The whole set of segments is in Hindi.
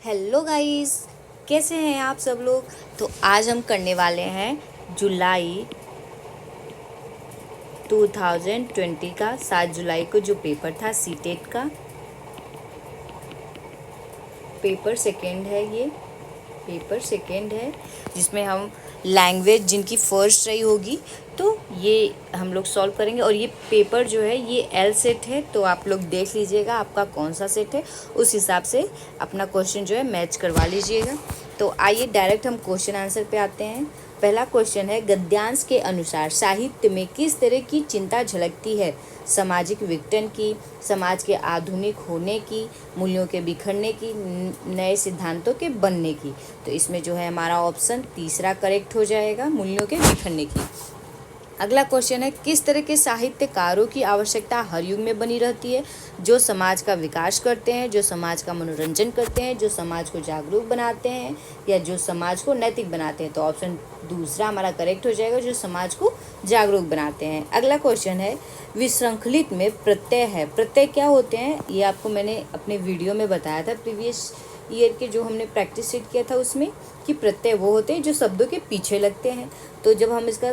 हेलो गाइस, कैसे हैं आप सब लोग। तो आज हम करने वाले हैं जुलाई 2020 का 7 जुलाई को जो पेपर था सीटेट का पेपर सेकंड है। ये पेपर सेकंड है जिसमें हम लैंग्वेज जिनकी फर्स्ट रही होगी तो ये हम लोग सॉल्व करेंगे। और ये पेपर जो है ये एल सेट है, तो आप लोग देख लीजिएगा आपका कौन सा सेट है, उस हिसाब से अपना क्वेश्चन जो है मैच करवा लीजिएगा। तो आइए डायरेक्ट हम क्वेश्चन आंसर पे आते हैं। पहला क्वेश्चन है, गद्यांश के अनुसार साहित्य में किस तरह की चिंता झलकती है? सामाजिक विघटन की, समाज के आधुनिक होने की, मूल्यों के बिखरने की, नए सिद्धांतों के बनने की। तो इसमें जो है हमारा ऑप्शन तीसरा करेक्ट हो जाएगा, मूल्यों के बिखरने की। अगला क्वेश्चन है, किस तरह के साहित्यकारों की आवश्यकता हर युग में बनी रहती है? जो समाज का विकास करते हैं, जो समाज का मनोरंजन करते हैं, जो समाज को जागरूक बनाते हैं, या जो समाज को नैतिक बनाते हैं। तो ऑप्शन दूसरा हमारा करेक्ट हो जाएगा, जो समाज को जागरूक बनाते हैं। अगला क्वेश्चन है, विशृंखलित में प्रत्यय है। प्रत्यय क्या होते हैं ये आपको मैंने अपने वीडियो में बताया था प्रीवियस ईयर के जो हमने प्रैक्टिस शीट किया था उसमें, कि प्रत्यय वो होते हैं जो शब्दों के पीछे लगते हैं। तो जब हम इसका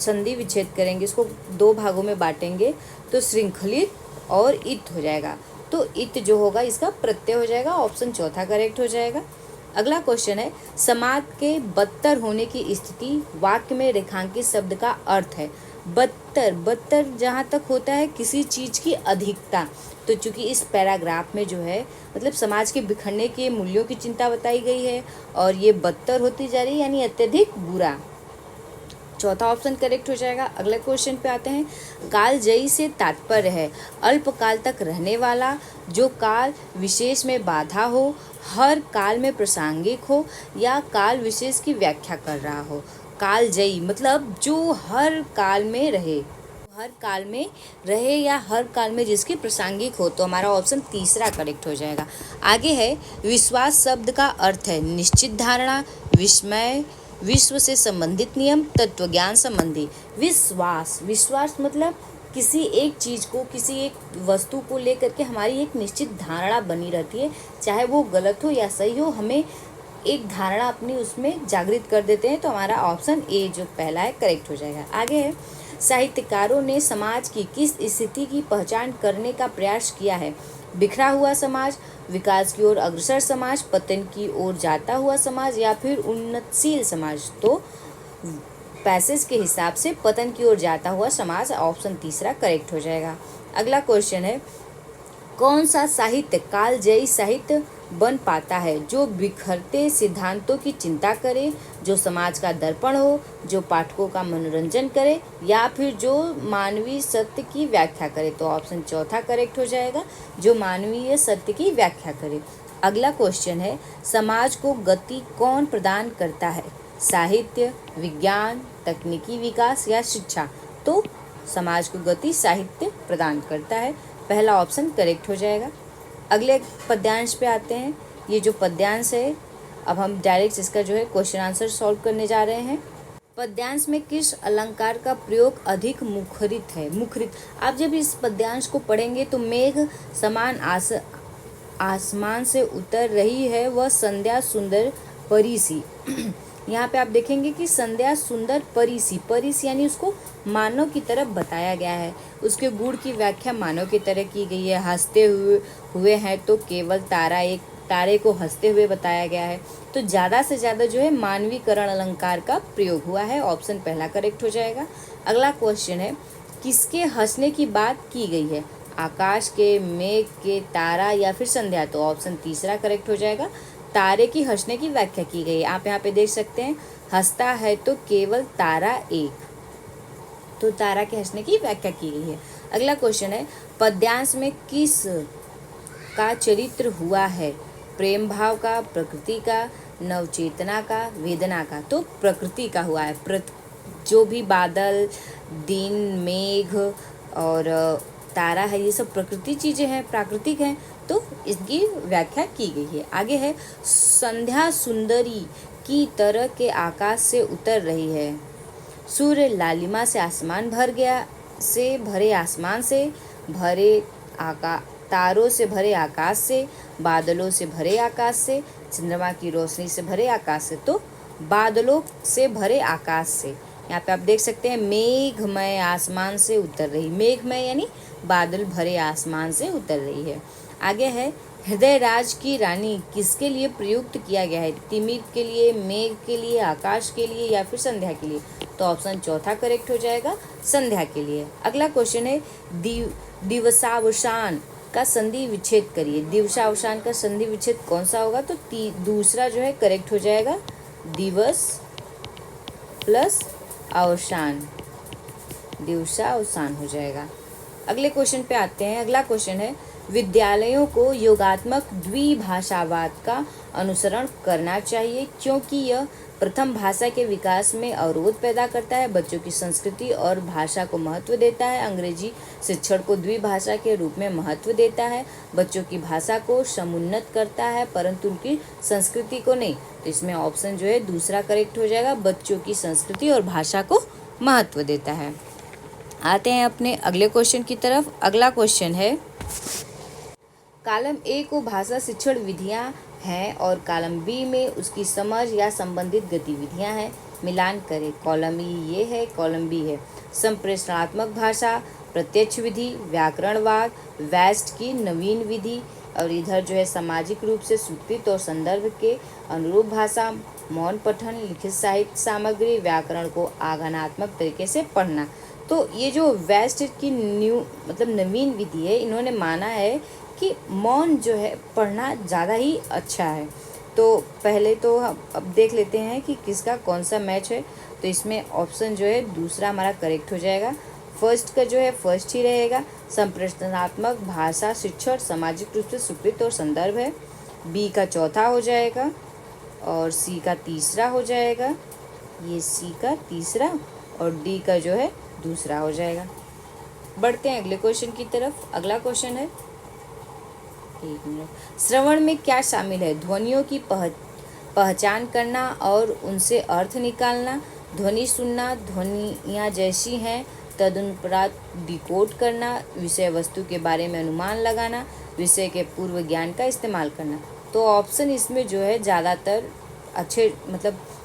संधि विच्छेद करेंगे, इसको दो भागों में बांटेंगे, तो श्रृंखलित और इत हो जाएगा। तो इत जो होगा इसका प्रत्यय हो जाएगा, ऑप्शन चौथा करेक्ट हो जाएगा। अगला क्वेश्चन है, समाज के बदतर होने की स्थिति वाक्य में रेखांकित शब्द का अर्थ है। बदतर, बदतर जहाँ तक होता है किसी चीज़ की अधिकता। तो चूंकि इस पैराग्राफ में जो है मतलब समाज के बिखरने के मूल्यों की चिंता बताई गई है और ये बदतर होती जा रही है, यानी अत्यधिक बुरा। चौथा ऑप्शन करेक्ट हो जाएगा। अगले क्वेश्चन पे आते हैं, कालजयी से तात्पर्य है अल्पकाल तक रहने वाला, जो काल विशेष में बाधा हो, हर काल में प्रासंगिक हो, या काल विशेष की व्याख्या कर रहा हो। कालजयी मतलब जो हर काल में रहे, हर काल में रहे या हर काल में जिसकी प्रासंगिक हो। तो हमारा ऑप्शन तीसरा करेक्ट हो जाएगा। आगे है, विश्वास शब्द का अर्थ है निश्चित धारणा, विस्मय, विश्व से संबंधित नियम, तत्वज्ञान संबंधी। विश्वास, विश्वास मतलब किसी एक चीज़ को, किसी एक वस्तु को लेकर के हमारी एक निश्चित धारणा बनी रहती है, चाहे वो गलत हो या सही हो, हमें एक धारणा अपनी उसमें जागृत कर देते हैं। तो हमारा ऑप्शन ए जो पहला है करेक्ट हो जाएगा। आगे है, साहित्यकारों ने समाज की किस स्थिति की पहचान करने का प्रयास किया है? बिखरा हुआ समाज, विकास की ओर अग्रसर समाज, पतन की ओर जाता हुआ समाज, या फिर उन्नतशील समाज। तो पैसेज के हिसाब से पतन की ओर जाता हुआ समाज, ऑप्शन तीसरा करेक्ट हो जाएगा। अगला क्वेश्चन है, कौन सा साहित्य कालजयी साहित्य बन पाता है? जो बिखरते सिद्धांतों की चिंता करे, जो समाज का दर्पण हो, जो पाठकों का मनोरंजन करे, या फिर जो मानवीय सत्य की व्याख्या करे। तो ऑप्शन चौथा करेक्ट हो जाएगा, जो मानवीय सत्य की व्याख्या करे। अगला क्वेश्चन है, समाज को गति कौन प्रदान करता है? साहित्य, विज्ञान, तकनीकी विकास, या शिक्षा। तो समाज को गति साहित्य प्रदान करता है, पहला ऑप्शन करेक्ट हो जाएगा। अगले पद्यांश पे आते हैं। ये जो पद्यांश है, अब हम डायरेक्ट इसका जो है क्वेश्चन आंसर सॉल्व करने जा रहे हैं। पद्यांश में किस अलंकार का प्रयोग अधिक मुखरित है? मुखरित, आप जब इस पद्यांश को पढ़ेंगे तो मेघ समान आसमान से उतर रही है वह संध्या सुंदर परी सी। यहाँ पे आप देखेंगे कि संध्या सुंदर परी सी, परी सी यानी उसको मानव की तरफ बताया गया है, उसके गुण की व्याख्या मानव की तरह की गई है। हंसते हुए हैं तो केवल तारा, एक तारे को हंसते हुए बताया गया है। तो ज़्यादा से ज़्यादा जो है मानवीकरण अलंकार का प्रयोग हुआ है, ऑप्शन पहला करेक्ट हो जाएगा। अगला क्वेश्चन है, किसके हंसने की बात की गई है? आकाश के, मेघ के, तारा, या फिर संध्या। तो ऑप्शन तीसरा करेक्ट हो जाएगा, तारे की हंसने की व्याख्या की गई है। आप यहाँ पे देख सकते हैं, हंसता है तो केवल तारा एक, तो तारा के हंसने की व्याख्या की गई है। अगला क्वेश्चन है, पद्यांश में किस का चरित्र हुआ है? प्रेम भाव का, प्रकृति का, नवचेतना का, वेदना का। तो प्रकृति का हुआ है। जो भी बादल, दिन, मेघ और तारा है, ये सब प्रकृति चीज़ें हैं, प्राकृतिक हैं, तो इसकी व्याख्या की गई है। आगे है, संध्या सुंदरी की तरह के आकाश से उतर रही है। सूर्य लालिमा से आसमान भर गया, से भरे आसमान से भरे तारों से भरे आकाश से, बादलों से भरे आकाश से, चंद्रमा की रोशनी से भरे आकाश से। तो बादलों से भरे आकाश से, यहाँ पे आप देख सकते हैं मेघमय आसमान से उतर रही, मेघमय यानी बादल भरे आसमान से उतर रही है। आगे है हृदय राज की रानी किसके लिए प्रयुक्त किया गया है? तिमिर के लिए, मेघ के लिए, आकाश के लिए या फिर संध्या के लिए? तो ऑप्शन चौथा करेक्ट हो जाएगा, संध्या के लिए। अगला क्वेश्चन है दिवसावसान का संधि विच्छेद करिए। दिवसावसान का संधि विच्छेद कौन सा होगा? तो दूसरा जो है करेक्ट हो जाएगा, दिवस प्लस अवसान, दिवसावसान हो जाएगा। अगले क्वेश्चन पे आते हैं। अगला क्वेश्चन है विद्यालयों को योगात्मक द्विभाषावाद का अनुसरण करना चाहिए क्योंकि यह प्रथम भाषा के विकास में अवरोध पैदा करता है, बच्चों की संस्कृति और भाषा को महत्व देता है, अंग्रेजी शिक्षण को द्विभाषा के रूप में महत्व देता है, बच्चों की भाषा को समुन्नत करता है परंतु उनकी संस्कृति को नहीं। तो इसमें ऑप्शन जो है दूसरा करेक्ट हो जाएगा, बच्चों की संस्कृति और भाषा को महत्व देता है। आते हैं अपने अगले क्वेश्चन की तरफ। अगला क्वेश्चन है कॉलम ए को भाषा शिक्षण विधियां हैं और कॉलम बी में उसकी समझ या संबंधित गतिविधियां हैं, मिलान करें। कॉलम ई ये है, कॉलम बी है संप्रेषणात्मक भाषा, प्रत्यक्ष विधि, व्याकरणवाद, वेस्ट की नवीन विधि, और इधर जो है सामाजिक रूप से स्वीकृत और संदर्भ के अनुरूप भाषा, मौन पठन, लिखित साहित्य सामग्री, व्याकरण को आगमनात्मक तरीके से पढ़ना। तो ये जो वेस्ट की नवीन विधि है, इन्होंने माना है कि मौन जो है पढ़ना ज़्यादा ही अच्छा है। तो पहले तो अब देख लेते हैं कि किसका कौन सा मैच है। तो इसमें ऑप्शन जो है दूसरा हमारा करेक्ट हो जाएगा। फर्स्ट का जो है फर्स्ट ही रहेगा, संप्रेषणात्मक भाषा शिक्षण सामाजिक रूप से स्वीकृत और संदर्भ है। बी का चौथा हो जाएगा और सी का तीसरा हो जाएगा, ये सी का तीसरा और डी का जो है दूसरा हो जाएगा। बढ़ते हैं अगले क्वेश्चन की तरफ। अगला क्वेश्चन है, एक मिनट, श्रवण में क्या शामिल है? ध्वनियों की पहचान करना और उनसे अर्थ निकालना, ध्वनि सुनना, ध्वनियाँ जैसी हैं तदनुपात डिकोड करना, विषय वस्तु के बारे में अनुमान लगाना, विषय के पूर्व ज्ञान का इस्तेमाल करना। तो ऑप्शन इसमें जो है ज़्यादातर अच्छे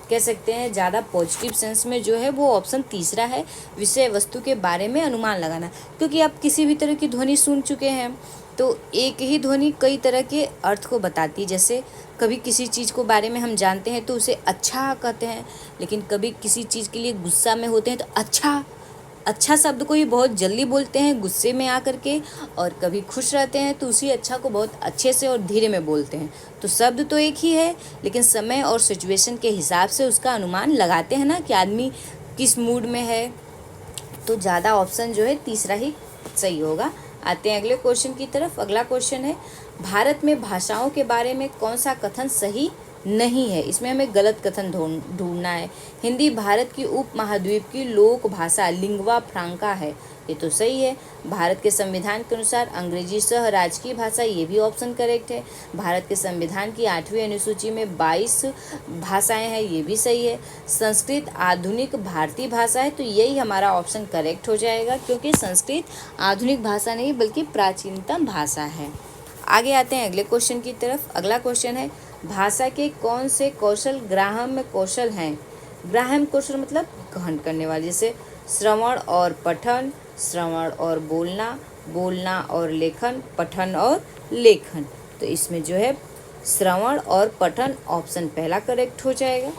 कह सकते हैं ज़्यादा पॉजिटिव सेंस में जो है वो ऑप्शन तीसरा है, विषय वस्तु के बारे में अनुमान लगाना। क्योंकि आप किसी भी तरह की ध्वनि सुन चुके हैं तो एक ही ध्वनि कई तरह के अर्थ को बताती है। जैसे कभी किसी चीज़ को बारे में हम जानते हैं तो उसे अच्छा कहते हैं, लेकिन कभी किसी चीज़ के लिए गुस्सा में होते हैं तो अच्छा शब्द को ही बहुत जल्दी बोलते हैं गुस्से में आकर के, और कभी खुश रहते हैं तो उसी अच्छा को बहुत अच्छे से और धीरे में बोलते हैं। तो शब्द तो एक ही है, लेकिन समय और सिचुएशन के हिसाब से उसका अनुमान लगाते हैं ना कि आदमी किस मूड में है। तो ज़्यादा ऑप्शन जो है तीसरा ही सही होगा। आते हैं अगले क्वेश्चन की तरफ। अगला क्वेश्चन है भारत में भाषाओं के बारे में कौन सा कथन सही नहीं है? इसमें हमें गलत कथन ढूंढना है। हिंदी भारत की उपमहाद्वीप की लोक भाषा लिंगवा फ्रांका है, ये तो सही है। भारत के संविधान के अनुसार अंग्रेजी सह राजकीय भाषा, ये भी ऑप्शन करेक्ट है। भारत के संविधान की 8वीं अनुसूची में 22 भाषाएं हैं, ये भी सही है। संस्कृत आधुनिक भारतीय भाषा है, तो यही हमारा ऑप्शन करेक्ट हो जाएगा क्योंकि संस्कृत आधुनिक भाषा नहीं बल्कि प्राचीनतम भाषा है। आगे आते हैं अगले क्वेश्चन की तरफ। अगला क्वेश्चन है भाषा के कौन से कौशल ग्राह्य कौशल हैं? ग्राह्य कौशल मतलब ग्रहण करने वाले, जैसे श्रवण और पठन, श्रवण और बोलना, बोलना और लेखन, पठन और लेखन। तो इसमें जो है श्रवण और पठन ऑप्शन पहला करेक्ट हो जाएगा।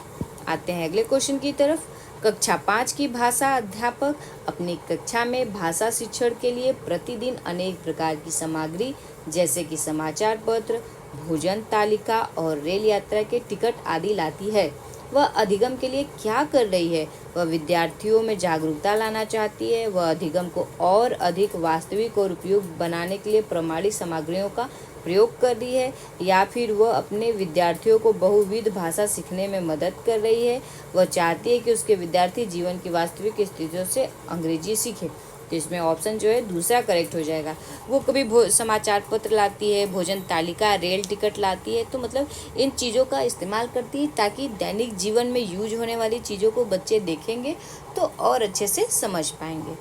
आते हैं अगले क्वेश्चन की तरफ। कक्षा 5 की भाषा अध्यापक अपनी कक्षा में भाषा शिक्षण के लिए प्रतिदिन अनेक प्रकार की सामग्री जैसे कि समाचार पत्र, भोजन तालिका और रेल यात्रा के टिकट आदि लाती है। वह अधिगम के लिए क्या कर रही है? वह विद्यार्थियों में जागरूकता लाना चाहती है, वह अधिगम को और अधिक वास्तविक और उपयुक्त बनाने के लिए प्रमाणित सामग्रियों का प्रयोग कर रही है, या फिर वह अपने विद्यार्थियों को बहुविध भाषा सीखने में मदद कर रही है। वह चाहती है कि उसके विद्यार्थी जीवन की वास्तविक स्थितियों से अंग्रेजी सीखें। तो इसमें ऑप्शन जो है दूसरा करेक्ट हो जाएगा। वो कभी समाचार पत्र लाती है, भोजन तालिका, रेल टिकट लाती है, तो इन चीज़ों का इस्तेमाल करती है ताकि दैनिक जीवन में यूज होने वाली चीज़ों को बच्चे देखेंगे तो और अच्छे से समझ पाएंगे।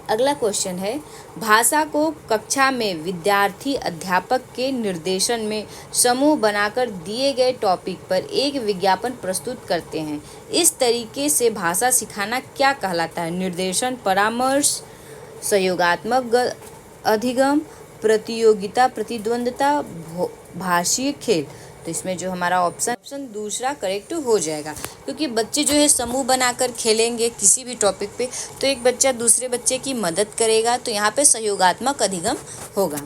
अगला क्वेश्चन है, भाषा को कक्षा में विद्यार्थी अध्यापक के निर्देशन में समूह बनाकर दिए गए टॉपिक पर एक विज्ञापन प्रस्तुत करते हैं। इस तरीके से भाषा सिखाना क्या कहलाता है? निर्देशन, परामर्श, सहयोगात्मक अधिगम, प्रतियोगिता, प्रतिद्वंद्विता, भाषीय खेल। तो इसमें जो हमारा ऑप्शन दूसरा करेक्ट हो जाएगा, क्योंकि बच्चे जो है समूह बनाकर खेलेंगे किसी भी टॉपिक पे, तो एक बच्चा दूसरे बच्चे की मदद करेगा, तो यहाँ पे सहयोगात्मक अधिगम होगा।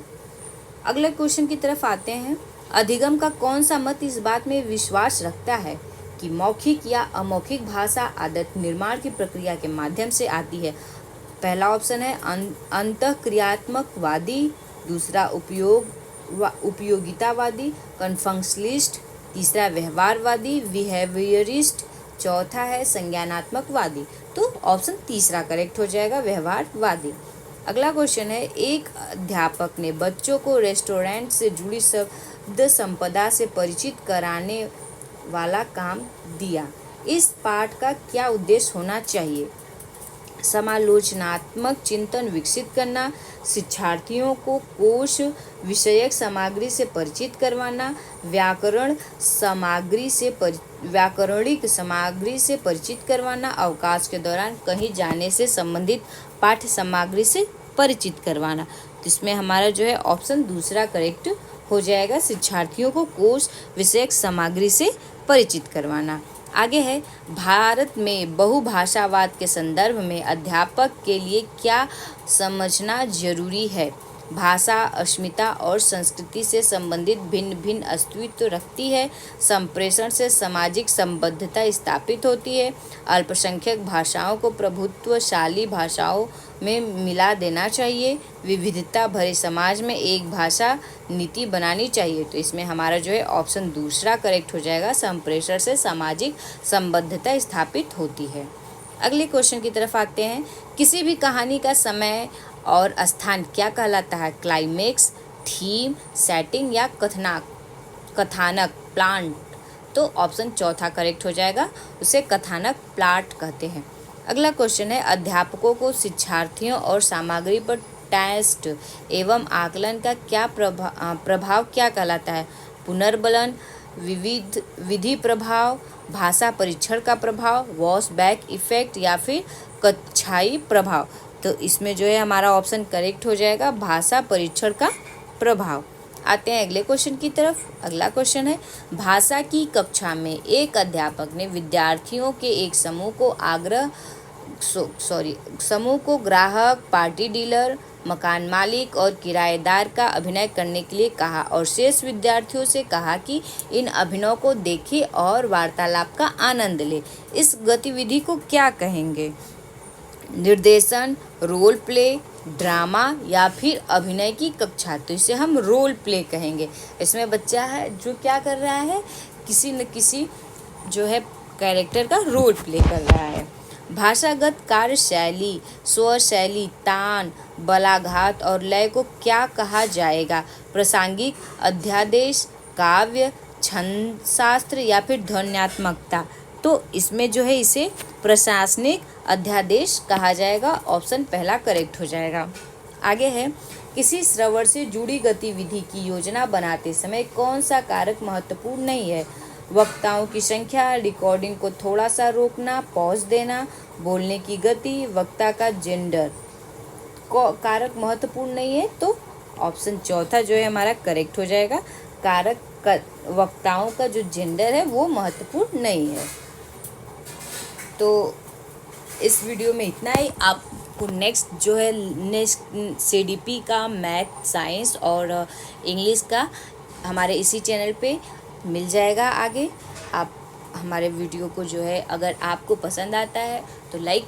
अगले क्वेश्चन की तरफ आते हैं। अधिगम का कौन सा मत इस बात में विश्वास रखता है कि मौखिक या अमौखिक भाषा आदत निर्माण की प्रक्रिया के माध्यम से आती है? पहला ऑप्शन है अंतःक्रियात्मकवादी, दूसरा उपयोगितावादी, कन्फंक्शनलिस्ट, तीसरा व्यवहारवादी, बिहेवियरिस्ट, चौथा है संज्ञानात्मकवादी। तो ऑप्शन तीसरा करेक्ट हो जाएगा, व्यवहारवादी। अगला क्वेश्चन है, एक अध्यापक ने बच्चों को रेस्टोरेंट से जुड़ी शब्द संपदा से परिचित कराने वाला काम दिया। इस पाठ का क्या उद्देश्य होना चाहिए? समालोचनात्मक चिंतन विकसित करना, शिक्षार्थियों को कोश विषयक सामग्री से परिचित करवाना, व्याकरणिक सामग्री से परिचित करवाना, अवकाश के दौरान कहीं जाने से संबंधित पाठ्य सामग्री से परिचित करवाना। तो इसमें हमारा जो है ऑप्शन दूसरा करेक्ट हो जाएगा, शिक्षार्थियों को कोश विषयक सामग्री से परिचित करवाना। आगे है, भारत में बहुभाषावाद के संदर्भ में अध्यापक के लिए क्या समझना जरूरी है? भाषा अस्मिता और संस्कृति से संबंधित भिन्न भिन्न अस्तित्व रखती है। संप्रेषण से सामाजिक संबद्धता स्थापित होती है। अल्पसंख्यक भाषाओं को प्रभुत्वशाली भाषाओं में मिला देना चाहिए। विविधता भरे समाज में एक भाषा नीति बनानी चाहिए। तो इसमें हमारा जो है ऑप्शन दूसरा करेक्ट हो जाएगा, संप्रेषण से सामाजिक संबद्धता स्थापित होती है। अगले क्वेश्चन की तरफ आते हैं। किसी भी कहानी का समय और स्थान क्या कहलाता है? क्लाइमेक्स, थीम, सेटिंग या कथानक, प्लाट। तो ऑप्शन चौथा करेक्ट हो जाएगा, उसे कथानक प्लाट कहते हैं। अगला क्वेश्चन है, अध्यापकों को शिक्षार्थियों और सामग्री पर टेस्ट एवं आकलन का क्या प्रभाव क्या कहलाता है? पुनर्बलन, विधि प्रभाव, भाषा परीक्षण का प्रभाव, वॉश बैक इफेक्ट या फिर कक्षाई प्रभाव। तो इसमें जो है हमारा ऑप्शन करेक्ट हो जाएगा, भाषा परीक्षण का प्रभाव। आते हैं अगले क्वेश्चन की तरफ। अगला क्वेश्चन है, भाषा की कक्षा में एक अध्यापक ने विद्यार्थियों के एक समूह को ग्राहक, पार्टी डीलर, मकान मालिक और किराएदार का अभिनय करने के लिए कहा और शेष विद्यार्थियों से कहा कि इन अभिनयों को देखें और वार्तालाप का आनंद लें। इस गतिविधि को क्या कहेंगे? निर्देशन, रोल प्ले, ड्रामा या फिर अभिनय की कक्षा। तो इसे हम रोल प्ले कहेंगे। इसमें बच्चा है जो क्या कर रहा है, किसी न किसी जो है कैरेक्टर का रोल प्ले कर रहा है। भाषागत कार्यशैली, स्वर शैली, तान, बलाघात और लय को क्या कहा जाएगा? प्रासंगिक, अध्यादेश, काव्य, छंदशास्त्र या फिर ध्वन्यात्मकता। तो इसमें जो है इसे प्रशासनिक अध्यादेश कहा जाएगा। ऑप्शन पहला करेक्ट हो जाएगा। आगे है, किसी श्रवण से जुड़ी गतिविधि की योजना बनाते समय कौन सा कारक महत्वपूर्ण नहीं है? वक्ताओं की संख्या, रिकॉर्डिंग को थोड़ा सा रोकना, पॉज देना, बोलने की गति, वक्ता का जेंडर। कारक महत्वपूर्ण नहीं है, तो ऑप्शन चौथा जो है हमारा करेक्ट हो जाएगा। वक्ताओं का जो जेंडर है वो महत्वपूर्ण नहीं है। तो इस वीडियो में इतना ही। आपको नेक्स्ट जो है CDP का मैथ, साइंस और इंग्लिश का हमारे इसी चैनल पे मिल जाएगा। आगे आप हमारे वीडियो को जो है अगर आपको पसंद आता है तो लाइक